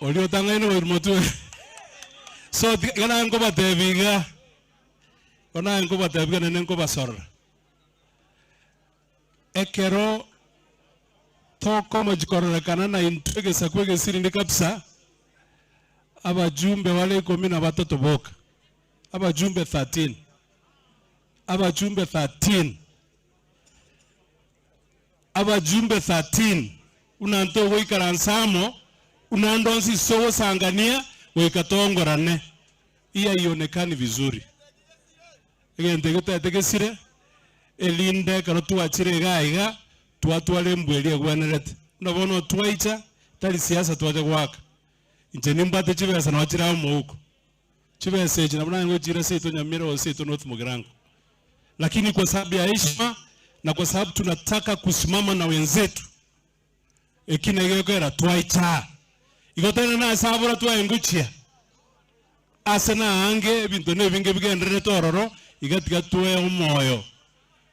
Olio tangaino irmotu. So kana ngo batebiga. Ona ngo batebiga nene ngo basor. Ekero toko mojikoro kana na intege sakwege sirinde kabisa. Abajumbe wale 10 batoto boka. Abajumbe 13. Abajumbe 13. Abajumbe 13. Unanto wikaransamo. Unandonsi sowo sangania. Wikatongorane. Iya ionekani vizuri. Tege sire. Elinde karotu achire gaiga. Tuwatuwale mbwelia guaneret. Unabono tuwaicha. Tali siasa tuwaja waka. Injenimbate chibesa na wachira huko. Chibesa hichi na mwana chira seito Nyamira wa seito North Mugirango. Lakini kwa sababu ya heshima na kwa sababu tunataka kusimama na wenzetu. Ekina igekera tuwaicha. Igotena na sabura tuwaenguchia. Asena ange bintu ne binge bigendere tororo igatika tuwe umoyo.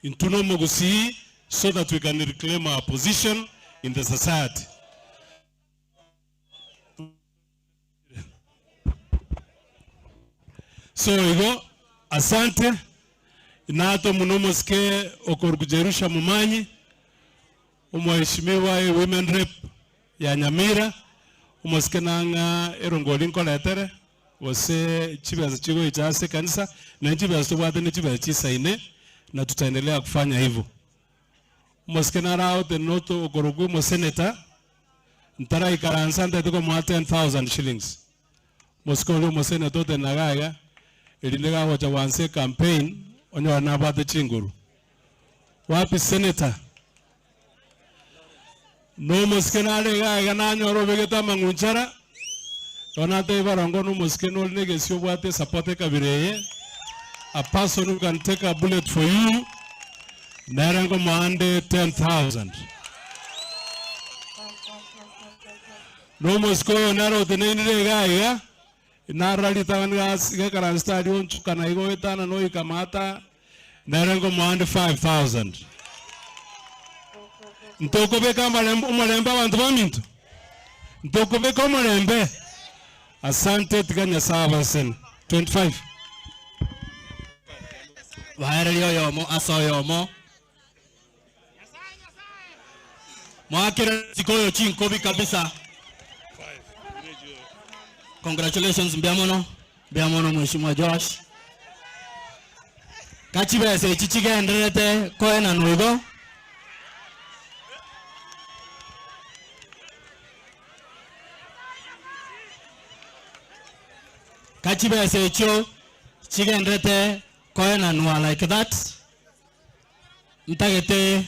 Intuno mogusi so that we can reclaim our position in the society. So igo asante inato munomoske okorukujerusha mumanyi umweshimiwa women rep ya Nyamira umoske nanga erongoli nkoletere wose chibeza chigo ichase kanisa na chibeza tubwate ni chibeza chisaine na tutaendelea kufanya hivyo. Umoske narao tenoto okoruku mo senator ntara ikaransa ndetiko mwa 10,000 shillings. Moske oli mo senator tenagaga Elilega wacha wanse campaign onyo wanabate chinguru. Wapi senator? No moskena lega gana nyoro vegeta mangunchara. Donate ibarango no moskeno nege sio wate supporte kabireye. A person who can take a bullet for you. Narango mande 10,000. No mosko naro teneni lega Narali tangas gekaran stadium chukana igo etana no ikamata narengo mwande 5,000. Ntoko beka malemba bantu bamintu. Ntoko beka malembe. Asante tiganya saba sen 25. Wahereli yomo aso yomo. Mwakira sikoyo chinko bi kabisa. Congratulations Mbiamono Mheshimiwa Josh. Kachibese chichige ndrete koena nuigo. Kachibese cho chige ndrete koena nuwa like that. Mtagete